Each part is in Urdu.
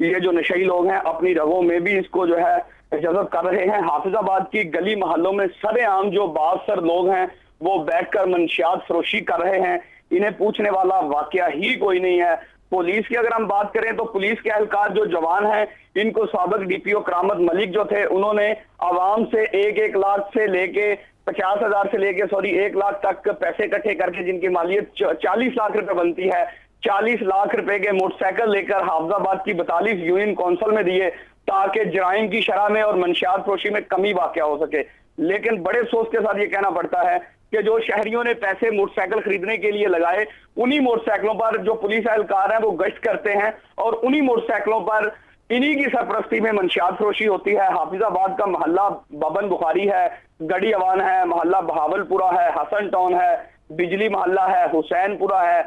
یہ جو نشئی لوگ ہیں اپنی رگوں میں بھی اس کو جو ہے جذب کر رہے ہیں۔ حافظ آباد کی گلی محلوں میں سر عام جو بااثر لوگ ہیں وہ بیٹھ کر منشیات فروشی کر رہے ہیں، انہیں پوچھنے والا واقعہ ہی کوئی نہیں ہے۔ پولیس کی اگر ہم بات کریں تو پولیس کے اہلکار جو جوان ہیں، ان کو سابق ڈی پی او کرامت ملک جو تھے، انہوں نے عوام سے 1 لاکھ سے لے کے 50,000 سے لے کے 1 لاکھ تک پیسے اکٹھے کر کے، جن کی مالیت 40 لاکھ روپے بنتی ہے، 40 لاکھ روپے کے موٹر سائیکل لے کر حافظ آباد کی 42 یونین کونسل میں دیے تاکہ جرائم کی شرح میں اور منشیات فروشی میں کمی واقع ہو سکے۔ لیکن بڑے افسوس کے ساتھ یہ کہنا پڑتا ہے کہ جو شہریوں نے پیسے موٹر سائیکل خریدنے کے لیے لگائے، انہی موٹر سائیکلوں پر جو پولیس اہلکار ہیں وہ گشت کرتے ہیں اور انہی موٹر سائیکلوں پر انہی کی سرپرستی میں منشیات فروشی ہوتی ہے۔ حافظ آباد کا محلہ بابن بخاری ہے، گڑی اوان ہے، محلہ بہاول پورہ ہے، حسن ٹاؤن ہے، بجلی محلہ ہے، حسین پورہ ہے،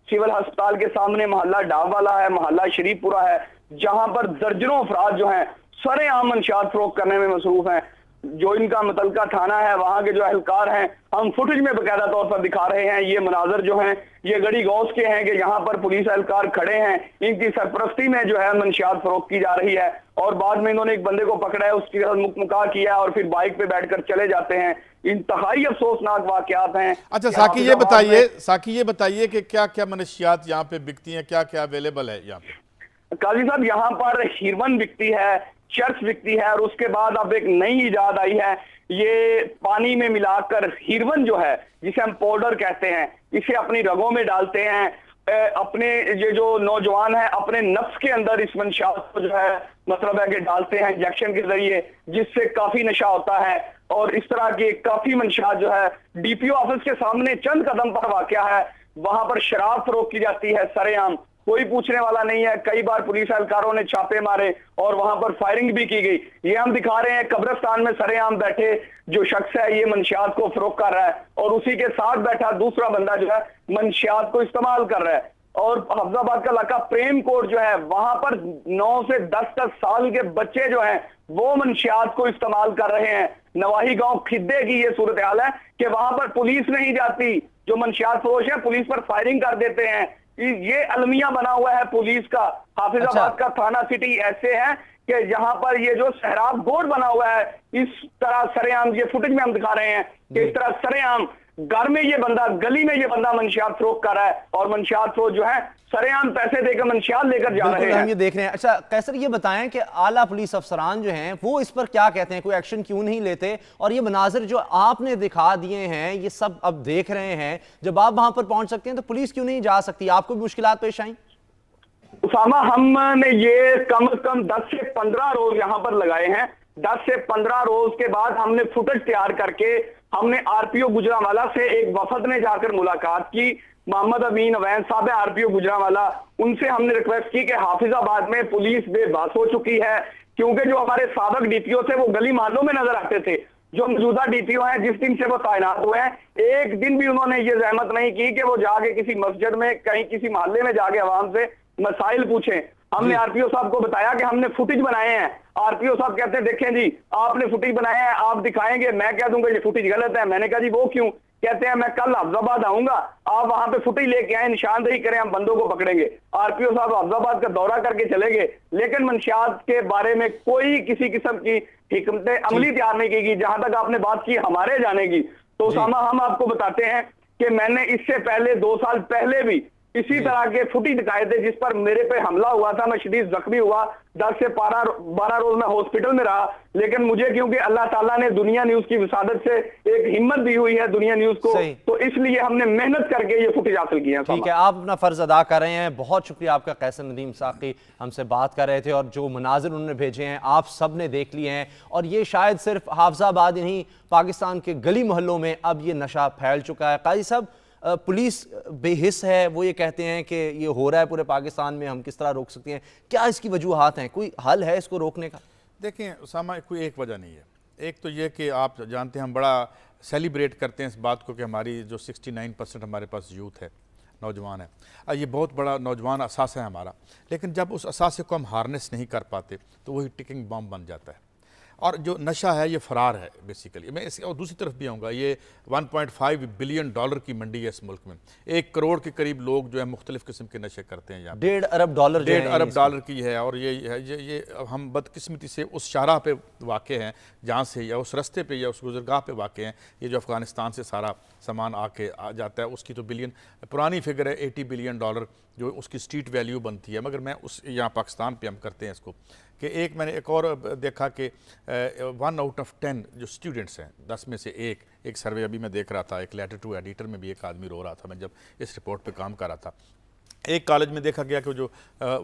سول ہسپتال کے سامنے محلہ ڈاب والا ہے، محلہ شریف پورہ ہے، جہاں پر درجنوں افراد جو ہیں سر عام منشیات فروخت کرنے میں مصروف ہیں۔ جو ان کا متعلقہ تھانہ ہے، وہاں کے جو اہلکار ہیں، ہم فوٹیج میں باقاعدہ طور پر دکھا رہے ہیں، یہ مناظر جو ہیں یہ گڑی گوس کے ہیں کہ یہاں پر پولیس اہلکار کھڑے ہیں، ان کی سرپرستی میں جو ہے منشیات فروخت کی جا رہی ہے، اور بعد میں انہوں نے ایک بندے کو پکڑا ہے، اس کے ساتھ مکمکا کیا اور پھر بائک پہ بیٹھ کر چلے جاتے ہیں۔ انتہائی افسوسناک واقعات ہیں۔ اچھا ساکی یہ بتائیے کہ کیا کیا منشیات یہاں پہ بکتی ہیں، کیا کیا اویلیبل ہے یہاں پہ؟ قاضی صاحب یہاں پر ہیروین بکتی ہے، چرس بکتی ہے، اور اس کے بعد اب ایک نئی ایجاد آئی ہے، یہ پانی میں ملا کر ہیروین جو ہے جسے ہم پاؤڈر کہتے ہیں، اسے اپنی رگوں میں ڈالتے ہیں، اپنے یہ جو نوجوان ہیں اپنے نفس کے اندر اس منشیات کو جو ہے مطلب ہے کہ ڈالتے ہیں انجیکشن کے ذریعے، جس سے کافی نشہ ہوتا ہے، اور اس طرح کے کافی منشیات جو ہے ڈی پی او آفس کے سامنے چند قدم پر واقع ہے، وہاں پر شراب فروخت کی جاتی ہے سر عام، کوئی پوچھنے والا نہیں ہے۔ کئی بار پولیس اہلکاروں نے چھاپے مارے اور وہاں پر فائرنگ بھی کی گئی۔ یہ ہم دکھا رہے ہیں قبرستان میں سر عام بیٹھے جو شخص ہے یہ منشیات کو فروخت کر رہا ہے، اور اسی کے ساتھ بیٹھا دوسرا بندہ جو ہے منشیات کو استعمال کر رہا ہے۔ اور حافظ آباد کا علاقہ پریم کوٹ جو ہے وہاں پر 9 سے 10 سال کے بچے جو ہیں وہ منشیات کو استعمال کر رہے ہیں۔ نواحی گاؤں کھدے کی یہ صورتحال ہے کہ وہاں پر پولیس نہیں جاتی، جو منشیات فروش ہے پولیس پر فائرنگ کر دیتے ہیں۔ یہ المیہ بنا ہوا ہے پولیس کا۔ حافظ آباد کا تھانہ سٹی ایسے ہے کہ جہاں پر یہ جو سہراب گوڑ بنا ہوا ہے، اس طرح سر عام، یہ فوٹیج میں ہم دکھا رہے ہیں کہ اس طرح سر عام گھر میں یہ بندہ، گلی میں یہ بندہ منشیات فروخت کر رہا ہے، اور منشیات فروخت جو ہے سر عام پیسے دے کر منشیات لے کر جا رہے ہیں۔ ہم یہ دیکھ رہے ہیں۔ اچھا قیصر یہ بتائیں کہ اعلیٰ پولیس افسران جو ہیں وہ اس پر کیا کہتے ہیں، کوئی ایکشن کیوں نہیں لیتے؟ اور یہ مناظر جو آپ نے دکھا دیے ہیں یہ سب اب دیکھ رہے ہیں، جب آپ وہاں پر پہنچ سکتے ہیں تو پولیس کیوں نہیں جا سکتی؟ آپ کو بھی مشکلات پیش آئیں؟ اسامہ ہم نے یہ کم از کم 10 سے 15 روز یہاں پر لگائے ہیں۔ 10 سے 15 روز کے بعد ہم نے فوٹیج تیار کر کے ہم نے آر پی او گجرانوالہ سے ایک وفد نے جا کر ملاقات کی، محمد امین اوین صاحب ہے آر پی او گجرانوالہ، ان سے ہم نے ریکویسٹ کی کہ حافظ آباد میں پولیس بے بس ہو چکی ہے، کیونکہ جو ہمارے سابق ڈی پی او تھے وہ گلی محلوں میں نظر آتے تھے، جو موجودہ ڈی پی او ہیں جس دن سے وہ تعینات ہوئے ہیں ایک دن بھی انہوں نے یہ زحمت نہیں کی کہ وہ جا کے کسی مسجد میں کہیں کسی محلے میں جا کے عوام سے مسائل پوچھیں۔ ہم نے آر پی او صاحب کو بتایا کہ ہم نے فوٹیج بنائے ہیں، آر پی او صاحب کہتے ہیں دیکھیں جی آپ نے فوٹیج بنائے ہیں، آپ دکھائیں گے، میں کہہ دوں گا یہ فوٹیج غلط ہے۔ میں نے کہا جی وہ کیوں؟ کہتے ہیں میں کل حافظ آباد آؤں گا، آپ وہاں پہ فوٹیج لے کے آئیں، نشاندہی کریں، ہم بندوں کو پکڑیں گے۔ آر پی او صاحب حافظ آباد کا دورہ کر کے چلے گئے، لیکن منشیات کے بارے میں کوئی کسی قسم کی حکمت عملی تیار نہیں کی گئی۔ جہاں تک آپ نے بات کی ہمارے جانے کی، تو اسامہ ہم آپ کو بتاتے ہیں کہ میں نے اس سے پہلے 2 سال پہلے بھی اسی طرح کے فوٹیج دکھائے تھے جس پر میرے پہ حملہ ہوا تھا، میں شدید زخمی ہوا، 10 سے 12 روز میں ہاسپٹل میں رہا، لیکن مجھے کیونکہ اللہ تعالیٰ نے دنیا نیوز کی وسادت سے ایک ہمت دی ہوئی ہے دنیا نیوز کو، تو اس لیے ہم نے محنت کر کے یہ فوٹیج حاصل کی ہے۔ ٹھیک ہے، آپ اپنا فرض ادا کر رہے ہیں، بہت شکریہ آپ کا۔ قیصر ندیم ساقی ہم سے بات کر رہے تھے، اور جو مناظر انہوں نے بھیجے ہیں آپ سب نے دیکھ لیے ہیں، اور یہ شاید صرف حافظ آباد نہیں پاکستان کے گلی محلوں میں اب یہ نشہ پھیل چکا ہے۔ قاضی صاحب پولیس بے حس ہے، وہ یہ کہتے ہیں کہ یہ ہو رہا ہے پورے پاکستان میں، ہم کس طرح روک سکتے ہیں؟ کیا اس کی وجوہات ہیں؟ کوئی حل ہے اس کو روکنے کا؟ دیکھیں اسامہ، کوئی ایک وجہ نہیں ہے۔ ایک تو یہ کہ آپ جانتے ہیں ہم بڑا سیلیبریٹ کرتے ہیں اس بات کو کہ ہماری جو 69% ہمارے پاس یوتھ ہے، نوجوان ہے، یہ بہت بڑا نوجوان اثاثہ ہے ہمارا، لیکن جب اس اثاثے کو ہم ہارنس نہیں کر پاتے تو وہی ٹکنگ بم بن جاتا ہے۔ اور جو نشہ ہے یہ فرار ہے بیسیکلی. میں اس اور دوسری طرف بھی آؤں گا. یہ 1.5 بلین ڈالر کی منڈی ہے اس ملک میں. 1 کروڑ کے قریب لوگ جو ہے مختلف قسم کے نشے کرتے ہیں. یہاں $1.5 ارب جو 1.5 ہیں ارب ڈالر کی ہے. اور یہ ہم بدقسمتی سے اس شاہراہ پہ واقع ہیں جہاں سے یا اس رستے پہ یا اس گزرگاہ پہ واقع ہیں. یہ جو افغانستان سے سارا سامان آ جاتا ہے اس کی تو بلین پرانی فگر ہے $80 بلین جو اس کی اسٹریٹ ویلیو بنتی ہے. مگر میں اس یہاں پاکستان پہ ہم کرتے ہیں اس کو کہ میں نے ایک اور دیکھا کہ 1 آؤٹ آف 10 جو اسٹوڈنٹس ہیں 10 میں سے ایک سروے ابھی میں دیکھ رہا تھا. ایک لیٹر ٹو ایڈیٹر میں بھی ایک آدمی رو رہا تھا میں جب اس رپورٹ پہ کام کر رہا تھا. ایک کالج میں دیکھا گیا کہ جو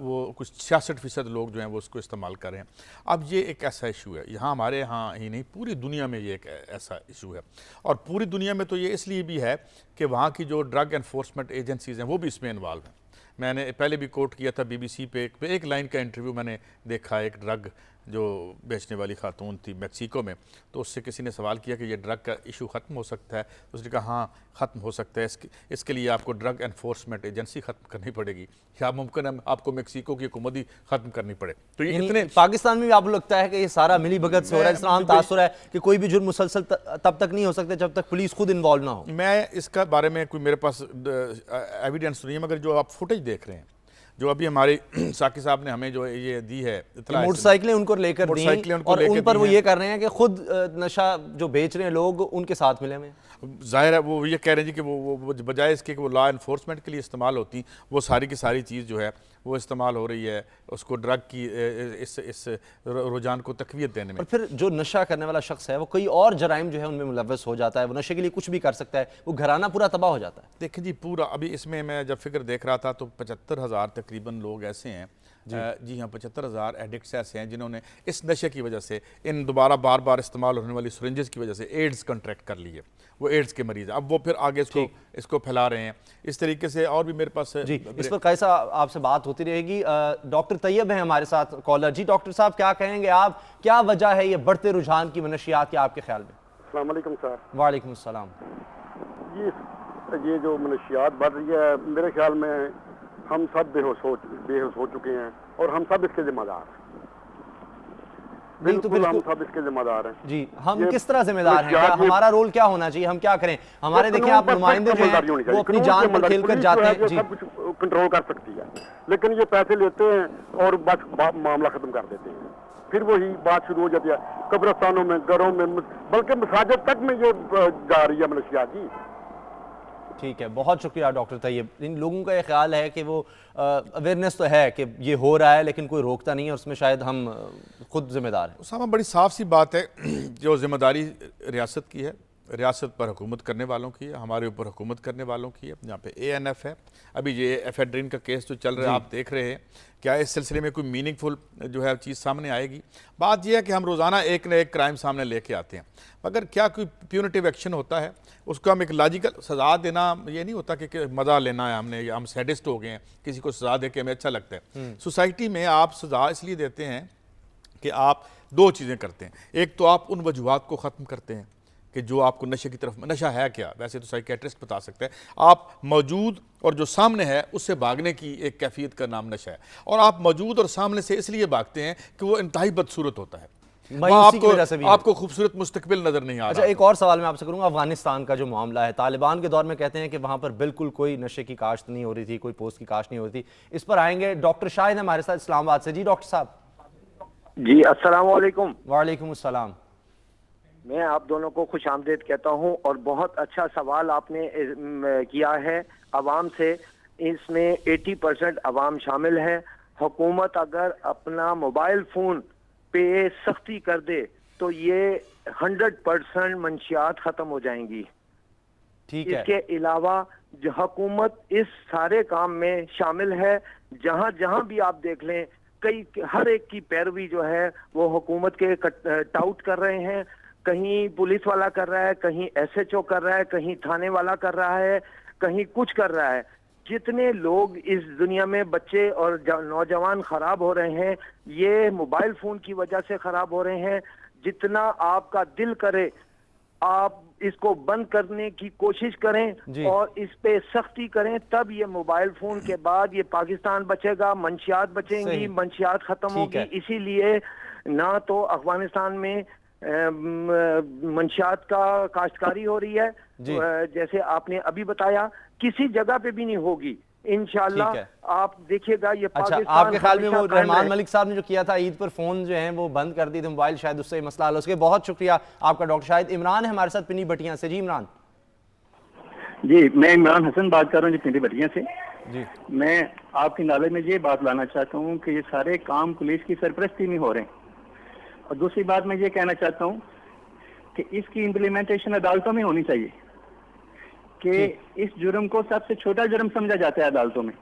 وہ کچھ 66% لوگ جو ہیں وہ اس کو استعمال کر رہے ہیں. اب یہ ایک ایسا ایشو ہے یہاں ہمارے ہاں ہی نہیں پوری دنیا میں یہ ایک ایسا ایشو ہے. اور پوری دنیا میں تو یہ اس لیے بھی ہے کہ وہاں کی جو ڈرگ انفورسمنٹ ایجنسیز ہیں وہ بھی اس میں انوالو ہیں. میں نے پہلے بھی کوٹ کیا تھا BBC پہ ایک لائن کا انٹرویو میں نے دیکھا. ایک ڈرگ جو بیچنے والی خاتون تھی میکسیکو میں, تو اس سے کسی نے سوال کیا کہ یہ ڈرگ کا ایشو ختم ہو سکتا ہے. اس نے کہا ہاں ختم ہو سکتا ہے. اس کے لیے آپ کو ڈرگ انفورسمنٹ ایجنسی ختم کرنی پڑے گی یا ممکن ہے آپ کو میکسیکو کی حکومت ہی ختم کرنی پڑے. تو یہ اتنے پاکستان میں بھی آپ کو لگتا ہے کہ یہ سارا ملی بھگت سے ہو رہا ہے, اس طرح عام تاثر ہے کہ کوئی بھی جرم مسلسل تب تک نہیں ہو سکتا جب تک پولیس خود انوالو نہ ہو؟ میں اس کا بارے میں کوئی میرے پاس ایویڈنس نہیں ہے, مگر جو آپ فوٹیج دیکھ رہے ہیں جو ابھی ہمارے ساقی صاحب نے ہمیں جو یہ دی ہے موٹر سائیکلیں ان کو لے کر دیں اور ان پر وہ یہ کر رہے ہیں کہ خود نشہ جو بیچ رہے ہیں لوگ ان کے ساتھ ملے ہوئے ہیں. ظاہر ہے وہ یہ کہہ رہے ہیں کہ وہ بجائے اس کے کہ وہ لا انفورسمنٹ کے لیے استعمال ہوتی وہ ساری کی ساری چیز جو ہے وہ استعمال ہو رہی ہے اس کو ڈرگ کی اس رجحان کو تقویت دینے میں. اور پھر جو نشہ کرنے والا شخص ہے وہ کوئی اور جرائم جو ہے ان میں ملوث ہو جاتا ہے, وہ نشے کے لیے کچھ بھی کر سکتا ہے, وہ گھرانہ پورا تباہ ہو جاتا ہے. دیکھیں جی پورا ابھی اس میں جب فگر دیکھ رہا تھا تو 75,000 تقریباً لوگ ایسے ہیں جی ہاں 75,000 ایڈکٹس ایسے ہیں جنہوں نے اس نشے کی وجہ سے ان دوبارہ بار بار استعمال ہونے والی سرنجز کی وجہ سے ایڈز کنٹریکٹ کر لی ہے. وہ ایڈز کے مریض ہیں. اب وہ پھر آگے اس کو پھیلا رہے ہیں. اس طریقے سے اور بھی میرے پاس جی اس پر قیسا آپ سے بات ہوتی رہے گی. ڈاکٹر طیب ہیں ہمارے ساتھ کالر. جی ڈاکٹر صاحب کیا کہیں گے آپ, کیا وجہ ہے یہ بڑھتے رجحان کی منشیات کی آپ کے خیال میں؟ السلام علیکم سر. وعلیکم السلام. یہ جو منشیات بڑھ رہی ہے میرے خیال میں ہم سب بے ہوش ہو چکے ہیں اور ہم سب اس کے ذمہ دار ہیں. بالکل ہم سب اس کے ذمہ دار ہیں. جی ہم کس طرح ذمہ دار ہیں, ہمارا رول کیا ہونا چاہیے, ہم کیا کریں؟ ہمارے دیکھیں آپ نمائندے جو ہیں وہ اپنی جان پر کھیل کر جاتے ہیں. جی سب کچھ کنٹرول کر سکتی ہے لیکن یہ پیسے لیتے ہیں اور بس معاملہ ختم کر دیتے ہیں. پھر وہی بات شروع ہو جاتی ہے قبرستانوں میں, گھروں میں, بلکہ مساجد تک میں یہ جا رہی ہے منشیات. جی ٹھیک ہے, بہت شکریہ ڈاکٹر طیب. ان لوگوں کا یہ خیال ہے کہ وہ اویئرنیس تو ہے کہ یہ ہو رہا ہے لیکن کوئی روکتا نہیں ہے, اس میں شاید ہم خود ذمہ دار ہیں. اسامہ بڑی صاف سی بات ہے جو ذمہ داری ریاست کی ہے, ریاست پر حکومت کرنے والوں کی ہے, ہمارے اوپر حکومت کرنے والوں کی ہے. یہاں پہ ANF ہے, ابھی یہ ایفیڈرین کا کیس جو چل رہا ہے آپ دیکھ رہے ہیں, کیا اس سلسلے میں کوئی میننگ فل جو ہے چیز سامنے آئے گی؟ بات یہ ہے کہ ہم روزانہ ایک نہ ایک کرائم سامنے لے کے آتے ہیں, مگر کیا کوئی پیونیٹیو ایکشن ہوتا ہے؟ اس کو ہم ایک لاجیکل سزا دینا یہ نہیں ہوتا کہ مزہ لینا ہے ہم نے, ہم سیڈسٹ ہو گئے ہیں, کسی کو سزا دے کے ہمیں اچھا لگتا ہے. سوسائٹی میں آپ سزا اس لیے دیتے ہیں کہ آپ دو چیزیں کرتے ہیں. ایک تو آپ ان وجوہات کو ختم کرتے ہیں کہ جو آپ کو نشے کی طرف, نشہ ہے کیا ویسے تو سائیکیٹرسٹ بتا سکتے ہیں, آپ موجود اور جو سامنے ہے اس سے بھاگنے کی ایک کیفیت کا نام نشہ ہے. اور آپ موجود اور سامنے سے اس لیے بھاگتے ہیں کہ وہ انتہائی بدصورت ہوتا ہے, آپ کو خوبصورت مستقبل نظر نہیں آ رہا. اچھا ایک اور سوال میں آپ سے کروں گا. افغانستان کا جو معاملہ ہے, طالبان کے دور میں کہتے ہیں کہ وہاں پر بالکل کوئی نشے کی کاشت نہیں ہو رہی تھی, کوئی پوست کی کاشت نہیں ہو رہی تھی. اس پر آئیں گے ڈاکٹر شاہد ہمارے ساتھ اسلام آباد سے. جی ڈاکٹر صاحب. جی السلام علیکم. وعلیکم السلام. میں آپ دونوں کو خوش آمدید کہتا ہوں اور بہت اچھا سوال آپ نے کیا ہے عوام سے. اس میں 80% عوام شامل ہے. حکومت اگر اپنا موبائل فون پہ سختی کر دے تو یہ 100% منشیات ختم ہو جائیں گی. ٹھیک ہے. اس کے علاوہ جو حکومت اس سارے کام میں شامل ہے, جہاں جہاں بھی آپ دیکھ لیں ہر ایک کی پیروی جو ہے وہ حکومت کے ٹاؤٹ کر رہے ہیں. کہیں پولیس والا کر رہا ہے, کہیں SHO کر رہا ہے, کہیں تھانے والا کر رہا ہے, کہیں کچھ کر رہا ہے. جتنے لوگ اس دنیا میں بچے اور نوجوان خراب ہو رہے ہیں یہ موبائل فون کی وجہ سے خراب ہو رہے ہیں. جتنا آپ کا دل کرے آپ اس کو بند کرنے کی کوشش کریں اور اس پہ سختی کریں، تب یہ موبائل فون کے بعد یہ پاکستان بچے گا، منشیات بچیں گی، منشیات ختم ہوگی۔ اسی لیے نہ تو افغانستان میں منشیات کا کاشتکاری ہو رہی ہے جیسے آپ نے ابھی بتایا، کسی جگہ پہ بھی نہیں ہوگی انشاءاللہ۔ آپ دیکھیے گا یہ پاکستان آپ کے خیال میں وہ رحمان ملک صاحب نے جو کیا تھا عید پر فون جو ہیں وہ بند کر دی تھے موبائل، شاید اس سے مسئلہ حل ہو سکے؟ بہت شکریہ آپ کا ڈاکٹر شاہد۔ عمران ہے ہمارے ساتھ پنی بٹیاں سے۔ جی عمران۔ جی میں عمران حسن بات کر رہا ہوں جی پنی بٹیاں سے۔ جی میں آپ کی نالج میں یہ بات لانا چاہتا ہوں کہ یہ سارے کام پولیس کی سرپرستی میں ہو رہے ہیں، اور دوسری بات میں یہ کہنا چاہتا ہوں کہ اس کی امپلیمنٹیشن عدالتوں میں ہونی چاہیے کہ اس جرم کو سب سے چھوٹا جرم سمجھا جاتا ہے عدالتوں میں۔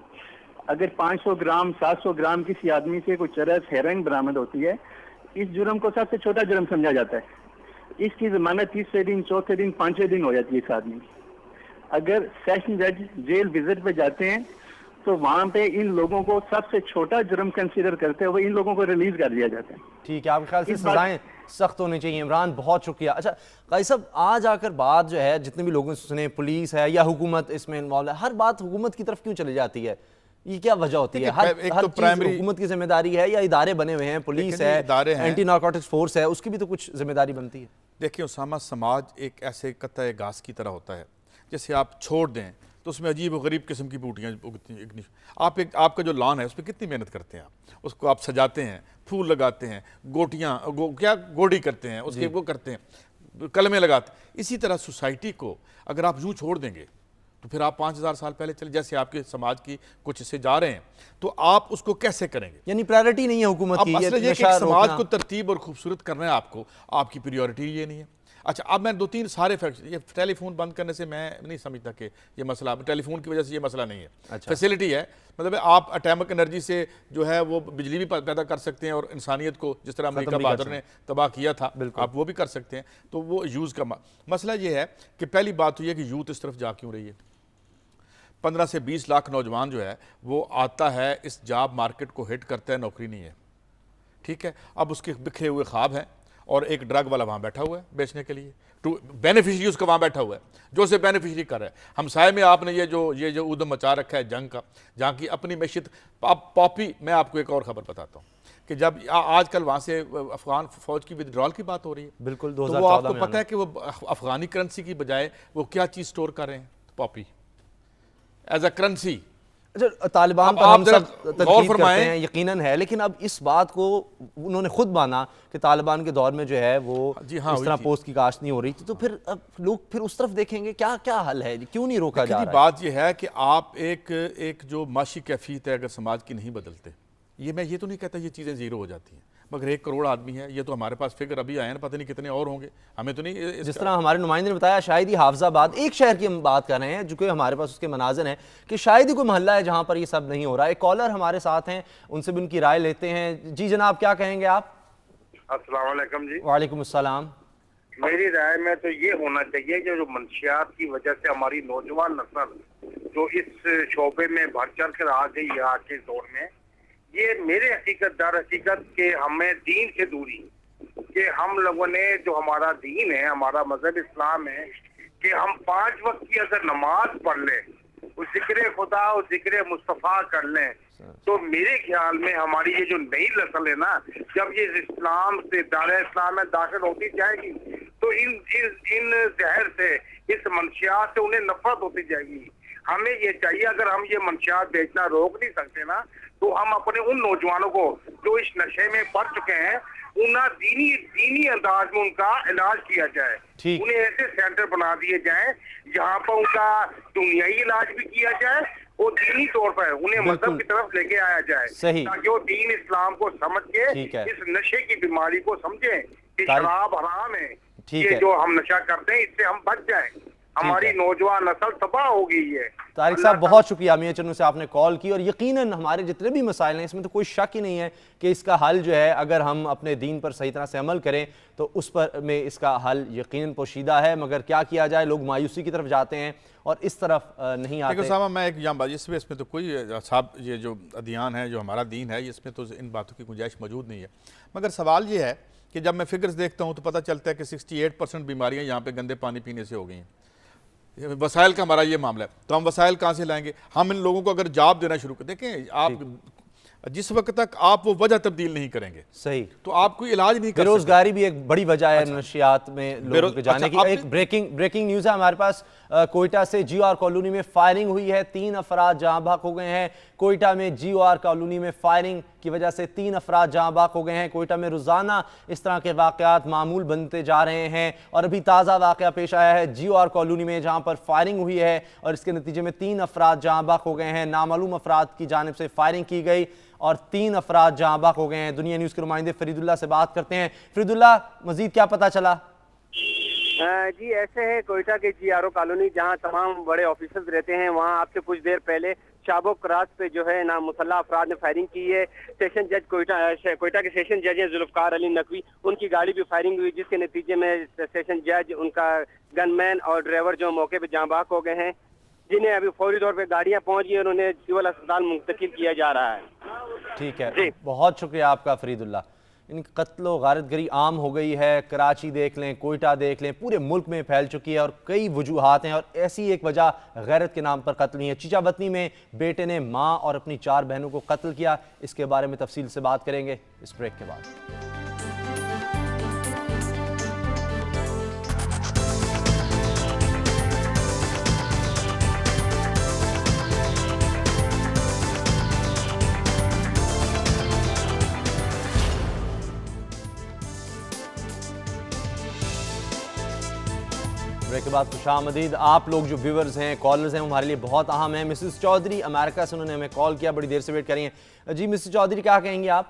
اگر 500 گرام 700 گرام کسی آدمی سے کوئی چرس ہیروئن برآمد ہوتی ہے، اس جرم کو سب سے چھوٹا جرم سمجھا جاتا ہے۔ اس کی ضمانت تیسرے دن، چوتھے دن، پانچویں دن ہو جاتی ہے اس آدمی کی۔ اگر سیشن جج جیل وزٹ پہ جاتے ہیں تو وہاں پہ ان لوگوں کو سب سے چھوٹا جرم کنسیڈر کرتے ہوئے ان لوگوں کو ریلیز کر دیا جاتا ہے۔ ٹھیک ہے، آپ کے خیال سے سزائیں سخت ہونی چاہیے۔ عمران بہت شکریہ۔ اچھا قاضی صاحب، آج آ کر بات جو ہے جتنے بھی لوگوں سے سنے، پولیس ہے یا حکومت اس میں انوالو ہے، ہر بات حکومت کی طرف کیوں چلی جاتی ہے؟ یہ کیا وجہ ہوتی ہے؟ ہر چیز حکومت کی ذمہ داری ہے یا ادارے بنے ہوئے ہیں، پولیس ہے، اینٹی نارکوٹکس فورس ہے، اس کی بھی تو کچھ ذمہ داری بنتی ہے؟ دیکھیں اسامہ، سماج ایک ایسے قطع گھاس کی طرح ہوتا ہے، جیسے آپ چھوڑ دیں تو اس میں عجیب و غریب قسم کی بوٹیاں اگتی۔ آپ کا جو لان ہے اس پہ کتنی محنت کرتے ہیں، اس کو آپ سجاتے ہیں، پھول لگاتے ہیں، گوٹیاں کیا گوڑی کرتے ہیں، اس کے وہ کرتے ہیں، کلمیں لگاتے ہیں۔ اسی طرح سوسائٹی کو اگر آپ یوں چھوڑ دیں گے تو پھر آپ 5000 سال پہلے چلے، جیسے آپ کے سماج کی کچھ حصے جا رہے ہیں، تو آپ اس کو کیسے کریں گے؟ یعنی پرائرٹی نہیں ہے حکومت کی۔ مسئلہ یہ کہ سماج کو ترتیب اور خوبصورت کرنا ہے آپ کی پریورٹی یہ نہیں ہے۔ اچھا اب میں 2-3 سارے فیکٹس، یہ ٹیلی فون بند کرنے سے میں نہیں سمجھتا کہ یہ مسئلہ، ٹیلی فون کی وجہ سے یہ مسئلہ نہیں ہے، فیسلٹی ہے، مطلب آپ اٹامک انرجی سے جو ہے وہ بجلی بھی پیدا کر سکتے ہیں، اور انسانیت کو جس طرح امریکہ بہادر نے تباہ کیا تھا آپ وہ بھی کر سکتے ہیں۔ تو وہ یوز کا مسئلہ یہ ہے کہ پہلی بات تو یہ کہ یوتھ اس طرف جا کیوں رہی ہے۔ 15 سے 20 لاکھ نوجوان جو ہے وہ آتا ہے، اس جاب مارکیٹ کو ہٹ کرتا ہے، نوکری نہیں ہے، ٹھیک ہے۔ اب اس کے بکھرے ہوئے خواب ہیں، اور ایک ڈرگ والا وہاں بیٹھا ہوا ہے بیچنے کے لیے، بینیفیشری اس کا وہاں بیٹھا ہوا ہے جو اسے بینیفیشری کر رہا ہے۔ ہمسائے میں آپ نے یہ جو ادھم مچا رکھا ہے جنگ کا، جہاں کی اپنی معیشت پاپی۔ میں آپ کو ایک اور خبر بتاتا ہوں کہ جب آج کل وہاں سے افغان فوج کی ودرال کی بات ہو رہی ہے، بالکل، تو وہ آپ کو پتہ ہے کہ وہ افغانی کرنسی کی بجائے وہ کیا چیز سٹور کر رہے ہیں؟ پاپی ایز اے کرنسی۔ اچھا طالبان پر ہم سب تنقید کرتے ہیں، یقیناً ہے، لیکن اب اس بات کو انہوں نے خود مانا کہ طالبان کے دور میں جو ہے وہ اس طرح پوسٹ کی کاشت نہیں ہو رہی تھی، تو پھر اب لوگ پھر اس طرف دیکھیں گے۔ کیا حل ہے؟ کیوں نہیں روکا جا رہا ہے؟ بات یہ ہے کہ آپ ایک جو معاشی کیفیت ہے اگر سماج کی نہیں بدلتے، میں یہ تو نہیں کہتا یہ چیزیں زیرو ہو جاتی ہیں، مگر 1 کروڑ آدمی ہے، یہ تو ہمارے پاس فگر ابھی آئے ہیں، پتہ نہیں کتنے اور ہوں گے، ہمیں تو نہیں۔ جس طرح ہمارے نمائندے نے بتایا، شاید ہی حافظ آباد ایک شہر کی ہم بات کر رہے ہیں جو کہ ہمارے پاس اس کے مناظر ہیں، کہ شاید ہی کوئی محلہ ہے جہاں پر یہ سب نہیں ہو رہا۔ ایک کالر ہمارے ساتھ ہیں، ان سے بھی ان کی رائے لیتے ہیں۔ جی جناب، کیا کہیں گے آپ؟ السلام علیکم جی۔ وعلیکم السلام۔ میری رائے میں تو یہ ہونا چاہیے کہ جو منشیات کی وجہ سے ہماری نوجوان نسل جو اس شعبے میں بڑھ چڑھ کر آ گئی ہے آج کے دور میں، یہ میرے در حقیقت کہ ہمیں دین سے دوری، کہ ہم لوگوں نے جو ہمارا دین ہے، ہمارا مذہب اسلام ہے، کہ ہم 5 وقت کی اگر نماز پڑھ لیں، ذکر خدا اور ذکر مصطفیٰ کر لیں، تو میرے خیال میں ہماری یہ جو نئی نسل ہے نا، جب یہ اسلام سے دائرہ اسلام میں داخل ہوتی جائے گی تو ان زہر سے، اس منشیات سے انہیں نفرت ہوتی جائے گی۔ ہمیں یہ چاہیے، اگر ہم یہ منشیات بیچنا روک نہیں سکتے نا، تو ہم اپنے ان نوجوانوں کو جو اس نشے میں پڑ چکے ہیں، انہیں دینی انداز میں ان کا علاج کیا جائے، انہیں ایسے سینٹر بنا دیے جائیں جہاں پر ان کا دنیائی علاج بھی کیا جائے اور دینی طور پر انہیں مذہب کی طرف لے کے آیا جائے، تاکہ وہ دین اسلام کو سمجھ کے اس نشے کی بیماری کو سمجھیں کہ شراب حرام ہے، یہ جو ہم نشہ کرتے ہیں اس سے ہم بچ جائیں۔ ہماری نوجوان نسل تباہ ہو گئی ہے۔ طارق صاحب بہت شکریہ، میاں چنو سے آپ نے کال کی، اور یقیناً ہمارے جتنے بھی مسائل ہیں اس میں تو کوئی شک ہی نہیں ہے کہ اس کا حل جو ہے، اگر ہم اپنے دین پر صحیح طرح سے عمل کریں تو اس پر میں اس کا حل یقیناً پوشیدہ ہے، مگر کیا کیا جائے؟ لوگ مایوسی کی طرف جاتے ہیں اور اس طرف نہیں آتے. لیکن صاحب میں ایک جام بات اس میں تو کوئی صاحب یہ جو ادیان ہے جو ہمارا دین ہے اس میں تو ان باتوں کی گنجائش موجود نہیں ہے. مگر سوال یہ ہے کہ جب میں فگرز دیکھتا ہوں تو پتہ چلتا ہے کہ 68% بیماریاں یہاں پہ گندے پانی پینے سے ہو گئی ہیں. وسائل کا ہمارا یہ معاملہ ہے تو ہم وسائل کہاں سے لائیں گے؟ ہم ان لوگوں کو اگر جاب دینا شروع کر دیکھیں آپ جس وقت تک آپ وہ وجہ تبدیل نہیں کریں گے صحیح تو آپ کوئی علاج نہیں کر سکتے. بیروزگاری بھی ایک بڑی وجہ ہے نشیات میں لوگوں کے جانے کی. ایک بریکنگ نیوز ہے ہمارے پاس. کوئٹہ سے جی او آر کالونی میں فائرنگ ہوئی ہے, 3 افراد جاں بحق ہو گئے ہیں. کوئٹہ میں جی او آر کالونی میں فائرنگ کی وجہ سے 3 افراد جاں بحق ہو گئے ہیں. کوئٹہ میں روزانہ اس طرح کے واقعات معمول بنتے جا رہے ہیں اور ابھی تازہ واقعہ پیش آیا ہے جی او آر کالونی میں جہاں پر فائرنگ ہوئی ہے اور اس کے نتیجے میں 3 افراد جاں بحق ہو گئے ہیں. نامعلوم افراد کی جانب سے فائرنگ کی گئی اور 3 افراد جاں بحق ہو گئے ہیں. دنیا نیوز کے نمائندے فرید اللہ سے بات کرتے ہیں. فرید اللہ, مزید کیا پتہ چلا؟ جی ایسے ہے کوئٹہ کے جی آر او کالونی جہاں تمام بڑے آفیسرز رہتے ہیں, وہاں آپ سے کچھ دیر پہلے شابو کراس پہ جو ہے نامسلح افراد نے فائرنگ کی ہے. سیشن جج کوئٹہ کے سیشن جج ہیں ذوالفقار علی نقوی, ان کی گاڑی بھی فائرنگ ہوئی جس کے نتیجے میں سیشن جج, ان کا گن مین اور ڈرائیور جو موقع پہ جاں بحق ہو گئے ہیں, جنہیں ابھی فوری طور پہ گاڑیاں پہنچ گئی اور انہیں سول اسپتال منتقل کیا جا رہا ہے. ٹھیک ہے, بہت شکریہ آپ کا فرید اللہ. ان قتل و غارت گری عام ہو گئی ہے. کراچی دیکھ لیں, کوئٹہ دیکھ لیں, پورے ملک میں پھیل چکی ہے اور کئی وجوہات ہیں اور ایسی ایک وجہ غیرت کے نام پر قتل ہوئی ہے. چیچا وطنی میں بیٹے نے ماں اور اپنی 4 بہنوں کو قتل کیا. اس کے بارے میں تفصیل سے بات کریں گے اس بریک کے بعد. بریک کے بعد خوش آمدید. آپ لوگ جو ویورز ہیں, کالرز ہیں, ہمارے لیے بہت اہم ہیں. مسز چودھری امریکہ سے, انہوں نے ہمیں کال کیا, بڑی دیر سے ویٹ کر رہی ہیں. جی مسز چودھری, کیا کہیں گے آپ؟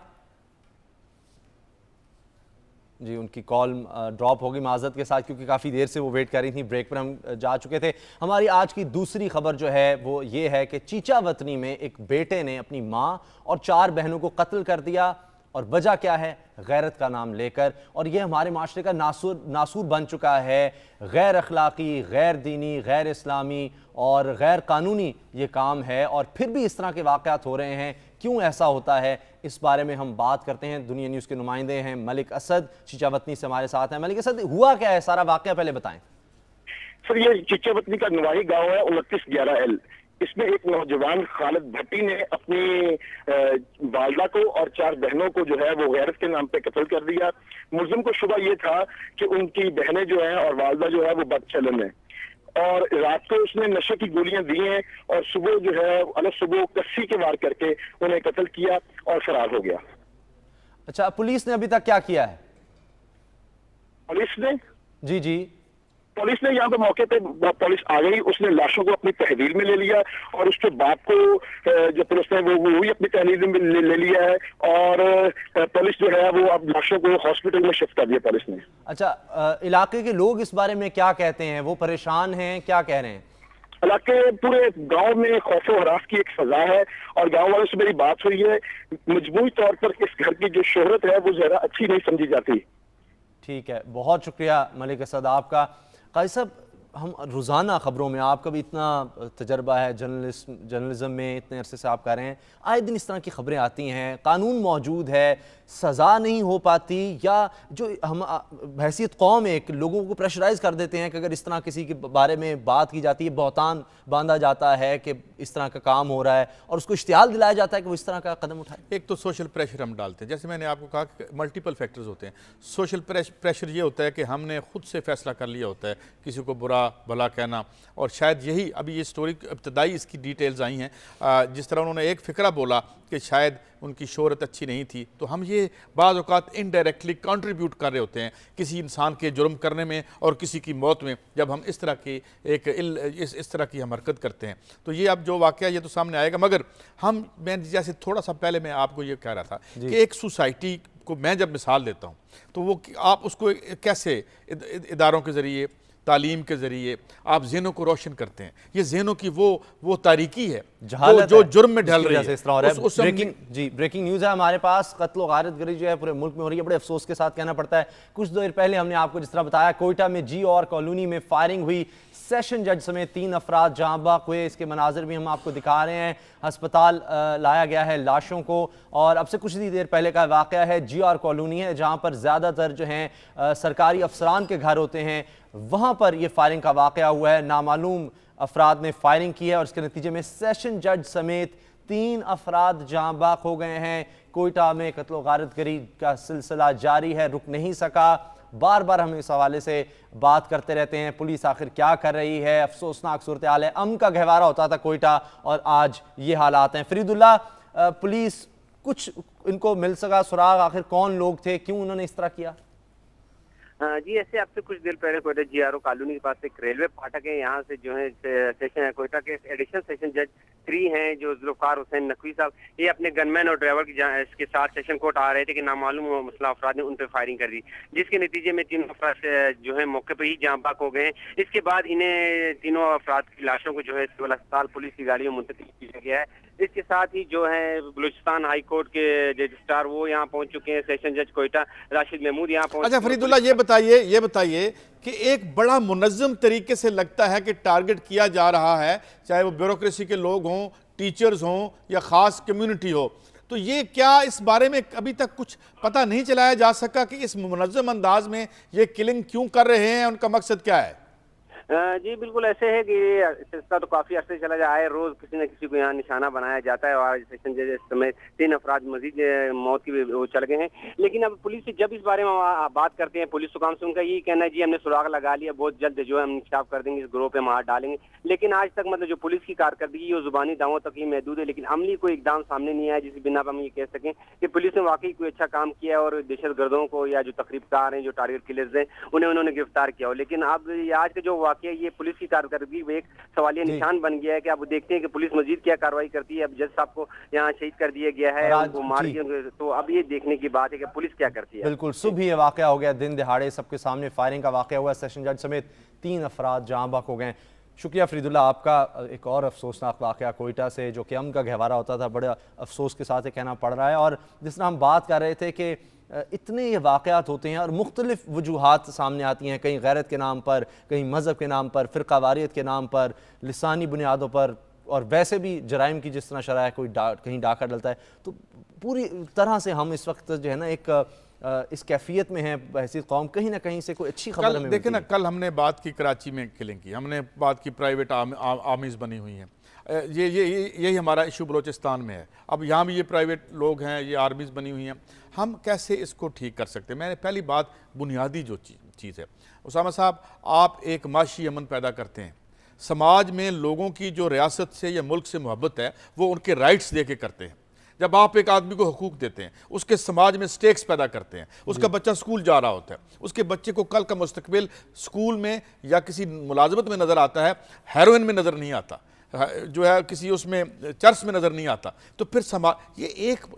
جی ان کی کال ڈراپ ہوگی معذرت کے ساتھ کیونکہ کافی دیر سے وہ ویٹ کر رہی تھیں. بریک پر ہم جا چکے تھے. ہماری آج کی دوسری خبر جو ہے وہ یہ ہے کہ چیچا وطنی میں ایک بیٹے نے اپنی ماں اور 4 بہنوں کو قتل کر دیا. اور وجہ کیا ہے؟ غیرت کا نام لے کر. اور یہ ہمارے معاشرے کا ناسور بن چکا ہے. غیر اخلاقی, غیر دینی, غیر اسلامی اور غیر قانونی یہ کام ہے اور پھر بھی اس طرح کے واقعات ہو رہے ہیں. کیوں ایسا ہوتا ہے اس بارے میں ہم بات کرتے ہیں. دنیا نیوز کے نمائندے ہیں ملک اسد, چیچا وطنی سے ہمارے ساتھ ہیں. ملک اسد, ہوا کیا ہے سارا واقعہ پہلے بتائیں. سر یہ چیچا وطنی کا نواحی گاؤں ہے 2911L. اس میں ایک نوجوان خالد بھٹی نے اپنی والدہ کو اور 4 بہنوں کو جو ہے وہ غیرت کے نام پہ قتل کر دیا. ملزم کو شبہ یہ تھا کہ ان کی بہنیں جو ہیں اور والدہ جو ہے وہ بد چلن ہیں اور رات کو اس نے نشے کی گولیاں دی ہیں اور صبح جو ہے الگ صبح کسی کے وار کر کے انہیں قتل کیا اور فرار ہو گیا. اچھا, پولیس نے ابھی تک کیا کیا ہے؟ پولیس نے جی پولیس نے یہاں پہ موقع پہ پولیس آ گئی, اس نے لاشوں کو اپنی تحویل میں لے لیا اور اس کے باپ کو جو پولیس نے وہ اپنی تحویل میں لے لیا ہے اور پولیس جو ہے وہ اب لاشوں کو ہاسپٹل میں شفٹ کر دیا پولیس نے. اچھا, علاقے کے لوگ اس بارے میں کیا کہتے ہیں؟ وہ پریشان ہیں, کیا کہہ رہے ہیں؟ علاقے پورے گاؤں میں خوف و ہراس کی ایک فضا ہے اور گاؤں والوں سے میری بات ہوئی ہے. مجموعی طور پر اس گھر کی جو شہرت ہے وہ ذرا اچھی نہیں سمجھی جاتی. ٹھیک ہے, بہت شکریہ ملک اسد آپ کا. قاضی صاحب, ہم روزانہ خبروں میں, آپ کا بھی اتنا تجربہ ہے جرنلزم میں, اتنے عرصے سے آپ کر رہے ہیں, آئے دن اس طرح کی خبریں آتی ہیں. قانون موجود ہے, سزا نہیں ہو پاتی, یا جو ہم بحیثیت قوم ایک لوگوں کو پریشرائز کر دیتے ہیں کہ اگر اس طرح کسی کے بارے میں بات کی جاتی ہے, بہتان باندھا جاتا ہے کہ اس طرح کا کام ہو رہا ہے اور اس کو اشتعال دلایا جاتا ہے کہ وہ اس طرح کا قدم اٹھائے. ایک تو سوشل پریشر ہم ڈالتے ہیں, جیسے میں نے آپ کو کہا کہ ملٹیپل فیکٹرز ہوتے ہیں. سوشل پریشر یہ ہوتا ہے کہ ہم نے خود سے فیصلہ کر لیا ہوتا ہے کسی کو برا بھلا کہنا, اور شاید یہی ابھی یہ سٹوری ابتدائی اس کی ڈیٹیلز آئی ہیں. جس طرح انہوں نے ایک فکرہ بولا کہ شاید ان کی شہرت اچھی نہیں تھی, تو ہم یہ بعض اوقات انڈائریکٹلی کنٹریبیوٹ کر رہے ہوتے ہیں کسی انسان کے جرم کرنے میں اور کسی کی موت میں, جب ہم اس طرح کی اس طرح کی ہم حرکت کرتے ہیں. تو یہ اب جو واقعہ یہ تو سامنے آئے گا, مگر میں جیسے تھوڑا سا پہلے میں آپ کو یہ کہہ رہا تھا کہ ایک سوسائٹی کو میں جب مثال دیتا ہوں تو وہ آپ اس کو کیسے اداروں کے ذریعے, تعلیم کے ذریعے آپ ذہنوں کو روشن کرتے ہیں. یہ ذہنوں کی وہ تاریکی ہے جہالت جو جرم میں ڈھل رہی ہے. بریکنگ نیوز ہے ہمارے پاس. قتل و غارت گری جو ہے پورے ملک میں ہو رہی ہے. بڑے افسوس کے ساتھ کہنا پڑتا ہے. کچھ دیر پہلے ہم نے آپ کو جس طرح بتایا کوئٹہ میں جی اور کالونی میں فائرنگ ہوئی. سیشن جج سمیت 3 افراد جاں بحق ہوئے. اس کے مناظر بھی ہم آپ کو دکھا رہے ہیں. ہسپتال لایا گیا ہے لاشوں کو. اور اب سے کچھ دیر پہلے کا واقعہ ہے جی اور کالونی ہے جہاں پر زیادہ تر جو ہیں سرکاری افسران کے گھر ہوتے ہیں. وہاں پر یہ فائرنگ کا واقعہ ہوا ہے. نامعلوم افراد نے فائرنگ کی ہے اور اس کے نتیجے میں سیشن جج سمیت 3 افراد جاں بحق ہو گئے ہیں. کوئٹہ میں قتل و غارت گری کا سلسلہ جاری ہے, رک نہیں سکا. بار بار ہم اس حوالے سے بات کرتے رہتے ہیں. پولیس آخر کیا کر رہی ہے؟ افسوسناک صورتحال ہے. امن کا گہوارہ ہوتا تھا کوئٹہ اور آج یہ حالات ہیں. فرید اللہ, پولیس کچھ ان کو مل سکا سراغ آخر کون لوگ تھے, کیوں انہوں نے اس طرح کیا؟ جی ایسے اب سے کچھ دیر پہلے کوئٹہ جی آر او کالونی کے پاس ایک ریلوے پھاٹک ہے. یہاں سے جو ہے سیشن کوئٹہ کے ایڈیشنل سیشن جج 3 ہیں جو ذوالفقار حسین نقوی صاحب, یہ اپنے گن مین اور ڈرائیور کے ساتھ سیشن کورٹ آ رہے تھے کہ نامعلوم مسلح افراد نے ان پہ فائرنگ کر دی, جس کے نتیجے میں 3 افراد جو ہے موقع پہ ہی جاں بحق ہو گئے ہیں. اس کے بعد انہیں تینوں افراد کی لاشوں کو جو ہے سول اسپتال پولیس کی گاڑیوں میں منتقل کیا گیا ہے. اس کے ساتھ ہی جو ہے بلوچستان ہائی کورٹ کے رجسٹرار وہ یہاں پہنچ چکے ہیں. سیشن جج کوئٹہ راشد محمود یہاں پہنچ. اچھا فرید اللہ, یہ بتائیے کہ ایک بڑا منظم طریقے سے لگتا ہے کہ ٹارگٹ کیا جا رہا ہے, چاہے وہ بیوروکریسی کے لوگ ہوں, ٹیچرز ہوں یا خاص کمیونٹی ہو, تو یہ کیا اس بارے میں ابھی تک کچھ پتہ نہیں چلایا جا سکا کہ اس منظم انداز میں یہ کلنگ کیوں کر رہے ہیں, ان کا مقصد کیا ہے؟ جی بالکل ایسے ہے کہ سلسلہ تو کافی عرصے چلا جا ہے. روز کسی نہ کسی کو یہاں نشانہ بنایا جاتا ہے اور سیشن جج سمیت 3 افراد مزید موت کی وہ چل گئے ہیں. لیکن اب پولیس سے جب اس بارے میں بات کرتے ہیں, پولیس حکام سے ان کا یہی کہنا ہے جی ہم نے سراغ لگا لیا, بہت جلد جو ہے ہم انکشاف کر دیں گے, اس گروہ پہ ہم ہاتھ ڈالیں گے. لیکن آج تک مطلب جو پولیس کی کارکردگی وہ زبانی دعووں تک ہی محدود ہے, لیکن عملی کوئی اقدام سامنے نہیں آیا جس کی بنا پر ہم یہ کہہ سکیں کہ پولیس نے واقعی کوئی اچھا کام کیا اور دہشت گردوں کو یا جو تخریب کار ہیں, جو ٹارگٹ کلرز ہیں, انہوں نے گرفتار کیا ہو. لیکن اب آج کا جو واقعہ یہ پولیس کی کارکردگی ایک سوالیہ نشان بن گیا ہے کہ اب دیکھتے ہیں کہ پولیس مزید کیا کارروائی کرتی ہے. اب جج صاحب کو یہاں شہید کر دیا گیا ہے, ان کو مار دیا, تو اب یہ دیکھنے کی بات ہے کہ پولیس کیا کرتی ہے. بالکل صبح یہ واقعہ ہو گیا, دن دہاڑے سب کے سامنے فائرنگ کا واقعہ ہوا. سیشن جج سمیت 3 افراد جاں بحق ہو گئے. شکریہ فرید اللہ. آپ کا ایک اور افسوسناک واقعہ کوئٹہ سے جو کہ امن کا گہوارہ ہوتا تھا, بڑے افسوس کے ساتھ یہ کہنا پڑ رہا ہے. اور جس طرح ہم بات کر رہے تھے کہ اتنے یہ واقعات ہوتے ہیں اور مختلف وجوہات سامنے آتی ہیں, کہیں غیرت کے نام پر, کہیں مذہب کے نام پر, فرقہ واریت کے نام پر, لسانی بنیادوں پر, اور ویسے بھی جرائم کی جس طرح شرح ہے, کوئی کہیں ڈاکہ ڈلتا ہے. تو پوری طرح سے ہم اس وقت جو ہے نا ایک اس کیفیت میں ہیں بحیثیت قوم, کہیں نہ کہیں سے کوئی اچھی خبر ہمیں دیکھیں نا, کل ہم نے بات کی کراچی میں کلنگ کی, ہم نے بات کی پرائیویٹ آرمیز بنی ہوئی ہیں, یہی ہمارا ایشو بلوچستان میں ہے. اب یہاں بھی یہ پرائیویٹ لوگ ہیں, یہ آرمیز بنی ہوئی ہیں. ہم کیسے اس کو ٹھیک کر سکتے ہیں؟ میں نے پہلی بات بنیادی جو چیز ہے, اسامہ صاحب آپ ایک معاشی امن پیدا کرتے ہیں. سماج میں لوگوں کی جو ریاست سے یا ملک سے محبت ہے وہ ان کے رائٹس دے کے کرتے ہیں. جب آپ ایک آدمی کو حقوق دیتے ہیں, اس کے سماج میں سٹیکس پیدا کرتے ہیں, اس کا بچہ سکول جا رہا ہوتا ہے, اس کے بچے کو کل کا مستقبل سکول میں یا کسی ملازمت میں نظر آتا ہے, ہیروئن میں نظر نہیں آتا, جو ہے کسی اس میں چرس میں نظر نہیں آتا, تو پھر سماج یہ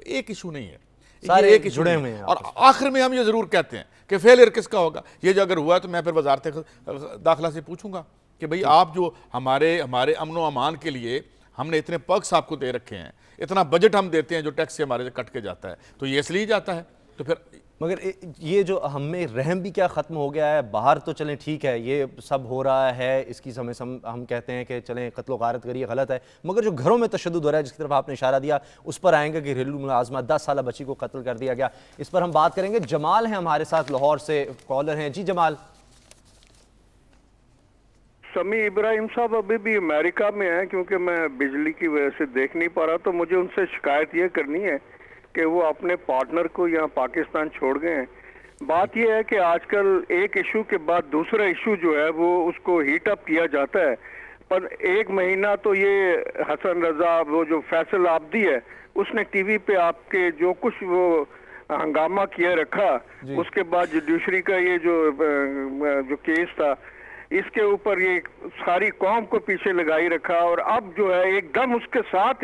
ایک ایشو نہیں ہے, سارے ایک جڑے ہوئے ہیں. اور آخر میں ہم یہ ضرور کہتے ہیں کہ فیلئر کس کا ہوگا. یہ جو اگر ہوا ہے تو میں پھر وزارت داخلہ سے پوچھوں گا کہ بھئی آپ جو ہمارے امن و امان کے لیے ہم نے اتنے پرکس آپ کو دے رکھے ہیں, اتنا بجٹ ہم دیتے ہیں جو ٹیکس سے ہمارے سے کٹ کے جاتا ہے, تو یہ اس لیے جاتا ہے. تو پھر مگر یہ جو ہم میں رحم بھی کیا ختم ہو گیا ہے. باہر تو چلیں ٹھیک ہے, یہ سب ہو رہا ہے, اس کی ہم کہتے ہیں کہ چلیں قتل و غارت گری غلط ہے, مگر جو گھروں میں تشدد ہو رہا ہے جس کی طرف آپ نے اشارہ دیا, اس پر آئیں گے کہ گھریلو ملازمہ 10 سالہ بچی کو قتل کر دیا گیا, اس پر ہم بات کریں گے. جمال ہیں ہمارے ساتھ, لاہور سے کالر ہیں. جی جمال. سمیع ابراہیم صاحب ابھی بھی امریکہ میں ہیں, کیونکہ میں بجلی کی وجہ سے دیکھ نہیں پا رہا, تو مجھے ان سے شکایت یہ کرنی ہے کہ وہ اپنے پارٹنر کو یہاں پاکستان چھوڑ گئے ہیں. بات یہ ہے کہ آج کل ایک ایشو کے بعد دوسرا ایشو جو ہے وہ اس کو ہیٹ اپ کیا جاتا ہے. پر ایک مہینہ تو یہ حسن رضا, وہ جو فیصل عابدی ہے, اس نے ٹی وی پہ آپ کے جو کچھ وہ ہنگامہ کیا رکھا, اس کے بعد جوڈیشری کا یہ جو کیس تھا, اس کے اوپر یہ ساری قوم کو پیچھے لگائی رکھا, اور اب جو ہے ایک دم اس کے ساتھ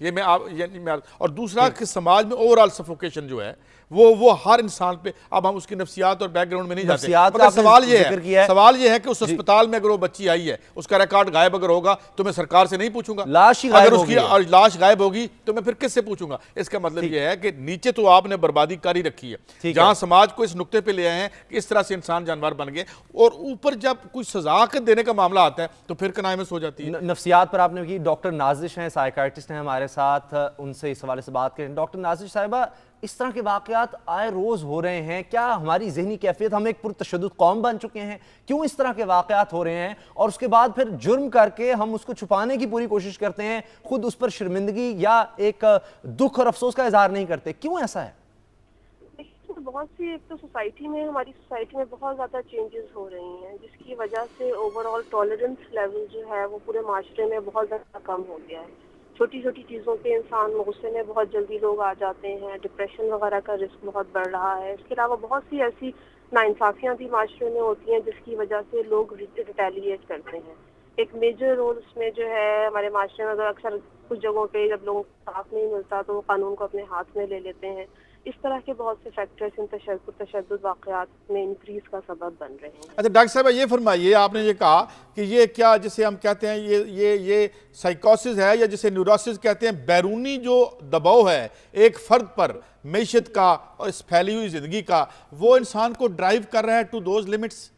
یہ میں اور دوسرا کہ سماج میں اوورآل سفوکیشن جو ہے وہ ہر انسان پہ، اب ہم اس کی نفسیات اور بیک گراؤنڈ میں نہیں جاتے، مگر سوال یہ ہے کہ اس اسپتال میں اگر وہ بچی آئی ہے، اس کا ریکارڈ غائب اگر ہوگا تو میں سرکار سے نہیں پوچھوں گا، اگر اس کی لاش غائب ہوگی تو میں پھر کس سے پوچھوں گا؟ اس کا مطلب یہ ہے کہ نیچے تو آپ نے بربادی کاری رکھی ہے، جہاں سماج کو اس نقطے پہ لے آئے ہیں کہ اس طرح سے انسان جانور بن گئے، اور اوپر جب کوئی سزا دینے کا معاملہ آتا ہے تو پھر کنائمس ہو جاتی ہے۔ نفسیات پر آپ نے کی، ڈاکٹر نازش ہیں، سائیکائٹرسٹ ہیں ہمارے ساتھ، ان سے اس حوالے سے بات کریں۔ ڈاکٹر نازش صاحبہ، اس طرح کے واقعات آئے روز ہو رہے ہیں، کیا ہماری ذہنی کیفیت، ہم ایک پرتشدد قوم بن چکے ہیں؟ کیوں اس طرح کے واقعات ہو رہے ہیں اور اس کے بعد پھر جرم کر کے ہم اس کو چھپانے کی پوری کوشش کرتے ہیں، خود اس پر شرمندگی یا ایک دکھ اور افسوس کا اظہار نہیں کرتے؟ کیوں ایسا ہے؟ بہت سی، ایک تو سوسائٹی میں، ہماری سوسائٹی میں بہت زیادہ چینجز ہو رہی ہیں جس کی وجہ سے اوور آل ٹالرنس لیول جو ہے وہ پورے معاشرے میں بہت زیادہ کم ہو گیا ہے۔ چھوٹی چھوٹی چیزوں پہ انسان غصے میں بہت جلدی لوگ آ جاتے ہیں، ڈپریشن وغیرہ کا رسک بہت بڑھ رہا ہے۔ اس کے علاوہ بہت سی ایسی ناانصافیاں بھی معاشرے میں ہوتی ہیں جس کی وجہ سے لوگ ریٹیلیٹ کرتے ہیں۔ ایک میجر رول اس میں جو ہے ہمارے معاشرے میں، اگر اکثر کچھ جگہوں پہ جب لوگوں کو صاف نہیں ملتا تو وہ قانون کو اپنے ہاتھ میں لے لیتے ہیں۔ اس طرح کے بہت سے فیکٹرز ان تشدد واقعات میں انکریز کا سبب بن رہے ہیں۔ اچھا ڈاکٹر صاحب یہ فرمائیے، آپ نے یہ کہا کہ یہ کیا جسے ہم کہتے ہیں یہ سائیکوسس ہے یا جسے نیوروسس کہتے ہیں، بیرونی جو دباؤ ہے ایک فرد پر معیشت کا اور اس پھیلی ہوئی زندگی کا، وہ انسان کو ڈرائیو کر رہا ہے ٹو دوز لمٹس؟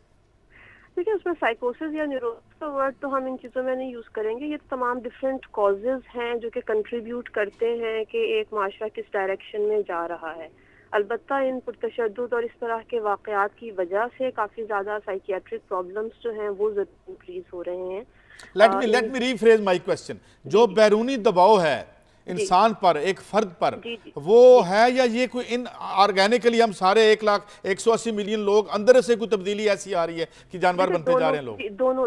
دیکھیں، اس میں سائیکوسس یا نیوروسس کا ورڈ تو ہم ان چیزوں میں نہیں یوز کریں گے، یہ تمام ڈفرینٹ کازز ہیں جو کہ کنٹریبیوٹ کرتے ہیں کہ ایک معاشرہ کس ڈائریکشن میں جا رہا ہے۔ البتہ ان پرتشدد اور اس طرح کے واقعات کی وجہ سے کافی زیادہ سائیکیاٹرک پرابلمس جو ہیں وہ ضرور انکریز ہو رہے ہیں۔ لیٹ می ری فریز مائی کوسچن، جو بیرونی دباؤ ہے انسان پر، ایک فرد پر، وہ ہے یا یہ کوئی آرگینکلی ہم سارے 180 ملین لوگ اندر سے کوئی تبدیلی ایسی آ رہی ہے کہ جانور بنتے جا رہے ہیں لوگ؟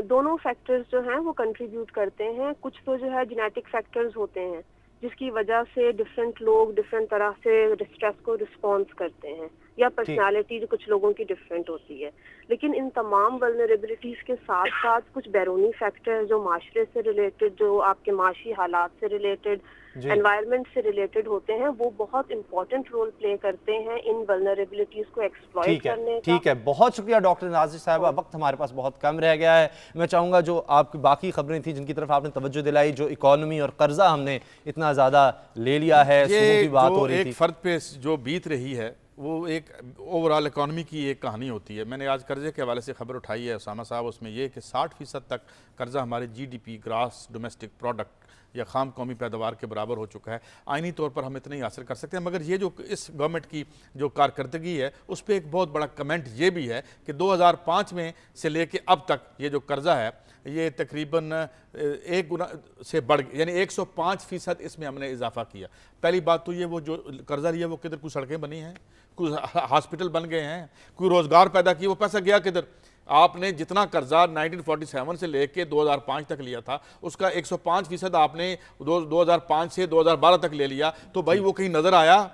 دونوں فیکٹرز جو ہیں وہ کنٹریبیوٹ کرتے ہیں۔ کچھ تو جو ہے جینیٹک فیکٹرز ہوتے ہیں جس کی وجہ سے ڈفرینٹ لوگ ڈفرینٹ طرح سے اسٹریس کو رسپانس کرتے ہیں، یا پرسنالٹی جو کچھ لوگوں کی ڈفرینٹ ہوتی ہے۔ لیکن ان تمام ولنریبلٹیز کے ساتھ ساتھ کچھ بیرونی فیکٹر جو معاشرے سے ریلیٹڈ، جو آپ کے معاشی حالات سے ریلیٹڈ، انوائرمنٹ سے ریلیٹڈ ہوتے ہیں، وہ بہت امپورٹنٹ رول پلے کرتے ہیں ان ولنریبلٹیز کو ایکسپلوئٹ کرنے کا۔ ٹھیک ہے، بہت شکریہ ڈاکٹر نازش صاحبہ، وقت ہمارے پاس بہت کم رہ گیا ہے۔ میں چاہوں گا جو آپ کی باقی خبریں تھیں جن کی طرف آپ نے توجہ دلائی، جو اکانومی اور قرضہ ہم نے اتنا زیادہ لے لیا ہے، سموں کی بات ہو رہی تھی، ایک فرد پہ جو بیت رہی ہے وہ ایک اوورآل اکانومی کی ایک کہانی ہوتی ہے۔ میں نے آج قرضے کے حوالے سے خبر اٹھائی ہے اسامہ صاحب، اس میں یہ کہ 60% تک قرضہ ہمارے G D P, gross domestic product یا خام قومی پیداوار کے برابر ہو چکا ہے۔ آئینی طور پر ہم اتنا ہی حاصل کر سکتے ہیں، مگر یہ جو اس گورنمنٹ کی جو کارکردگی ہے اس پہ ایک بہت بڑا کمنٹ یہ بھی ہے کہ 2005 میں سے لے کے اب تک یہ جو قرضہ ہے یہ تقریباً 1 گنا سے بڑھ گیا، یعنی 105% اس میں ہم نے اضافہ کیا۔ پہلی بات تو یہ وہ جو قرضہ لیا وہ کدھر، کوئی سڑکیں بنی ہیں، کوئی ہاسپٹل بن گئے ہیں، کوئی روزگار پیدا کیا، وہ پیسہ گیا کدھر؟ آپ نے جتنا قرضہ 1947 سے لے کے 2005 تک لیا تھا اس کا 105% آپ نے 2005 سے 2012 تک لے لیا، تو بھائی وہ کہیں نظر آیا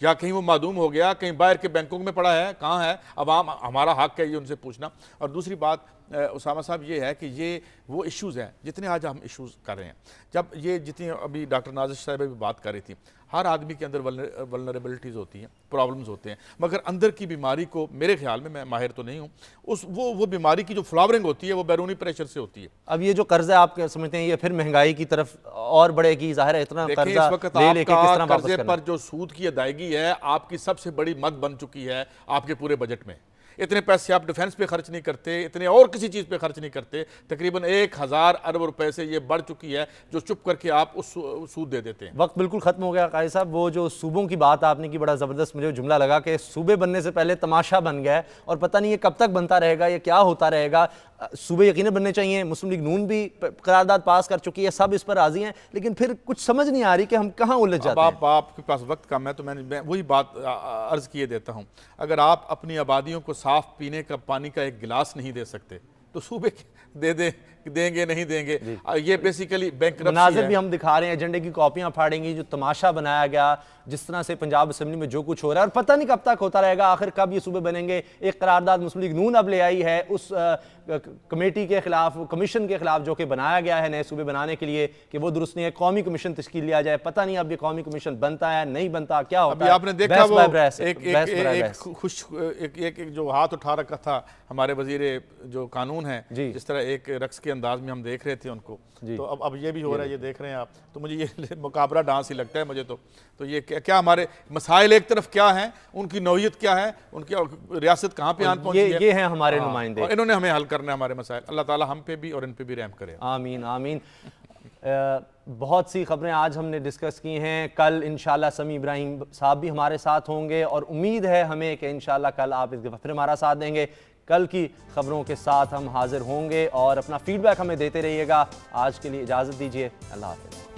یا کہیں وہ معدوم ہو گیا، کہیں باہر کے بینکوں میں پڑا ہے، کہاں ہے؟ عوام، ہمارا حق ہے یہ ان سے پوچھنا۔ اور دوسری بات اسامہ صاحب یہ ہے کہ یہ وہ ایشوز ہیں جتنے آج ہم ایشوز کر رہے ہیں، جب یہ جتنی ابھی ڈاکٹر نازش صاحبہ بھی بات کر رہی تھی، ہر آدمی کے اندر ولنریبلٹیز ہوتی ہیں، پرابلمز ہوتے ہیں، مگر اندر کی بیماری کو میرے خیال میں ماہر تو نہیں ہوں، وہ بیماری کی جو فلاورنگ ہوتی ہے وہ بیرونی پریشر سے ہوتی ہے۔ اب یہ جو قرضہ آپ سمجھتے ہیں یہ پھر مہنگائی کی طرف اور بڑھے گی، ظاہر ہے اتنا قرضہ لے لے کے کس طرح واپس کرنا؟ قرضے پر جو سود کی ادائیگی ہے آپ کی سب سے بڑی مد بن چکی ہے آپ کے پورے بجٹ میں۔ اتنے پیسے آپ ڈیفنس پہ خرچ نہیں کرتے، اتنے اور کسی چیز پہ خرچ نہیں کرتے، تقریباً 1000 ارب روپے سے یہ بڑھ چکی ہے جو چپ کر کے آپ اس سود دے دیتے ہیں۔ وقت بالکل ختم ہو گیا قاری صاحب، وہ جو صوبوں کی بات آپ نے کی بڑا زبردست مجھے جملہ لگا کہ صوبے بننے سے پہلے تماشا بن گیا ہے، اور پتہ نہیں یہ کب تک بنتا رہے گا، یہ کیا ہوتا رہے گا۔ صوبے یقیناً بننے چاہیے، مسلم لیگ نون بھی قرارداد پاس کر چکی ہے، سب اس پر راضی ہیں، لیکن پھر کچھ سمجھ نہیں آ رہی کہ ہم کہاں الجھ جاتے ہیں۔ آپ کے پاس وقت کم ہے تو میں وہی بات عرض کیے دیتا ہوں، اگر آپ اپنی آبادیوں کو صاف پینے کا پانی کا ایک گلاس نہیں دے سکتے تو صوبے دیں گے نہیں دیں گے. یہ بیسیکلی بینک مناظر بھی ہم دکھا رہے ہیں, ایجنڈے کی کاپیاں پھاڑیں گی, جو تماشا بنایا گیا جس طرح سے پنجاب اسمبلی میں جو کچھ ہو رہا ہے, اور پتہ نہیں کب تک ہوتا رہے گا, آخر کب یہ صوبے بنیں گے. ایک قرارداد مسلم لیگ نون اب لے آئی ہے اس کمیٹی کے خلاف, کمیشن کے خلاف جو کہ بنایا گیا ہے نئے صوبے بنانے کے لیے, کہ وہ درست نہیں ہے, قومی کمیشن تشکیل لیا جائے. پتہ نہیں اب یہ قومی کمیشن بنتا ہے نہیں بنتا, کیا ہوتا ہے. آپ نے دیکھا وہ ایک جو ہاتھ اٹھا رکھا تھا ہمارے وزیر جو قانون ہے, جس طرح ایک رقص کے انداز میں ہم دیکھ رہے تھے ان کو, تو اب یہ بھی ہو رہا ہے, یہ دیکھ رہے ہیں آپ. تو مجھے یہ مقابلہ ڈانس ہی لگتا ہے مجھے. تو یہ کیا ہمارے مسائل ایک طرف کیا ہیں, ان کی نوعیت کیا ہے, ان کی ریاست کہاں پہ آن پہنچی ہے, یہ ہیں ہمارے نمائندے, اور انہوں نے ہمیں حل کرنا ہے ہمارے مسائل. اللہ تعالیٰ ہم پہ بھی اور ان پہ بھی رحم کرے. آمین آمین. بہت سی خبریں آج ہم نے ڈسکس کی ہیں. کل انشاءاللہ سمیع ابراہیم صاحب بھی ہمارے ساتھ ہوں گے, اور امید ہے ہمیں کہ انشاءاللہ کل آپ اس دفعہ پھر ہمارا ساتھ دیں گے. کل کی خبروں کے ساتھ ہم حاضر ہوں گے, اور اپنا فیڈ بیک ہمیں دیتے رہیے گا. آج کے لیے اجازت دیجیے, اللہ حافظ.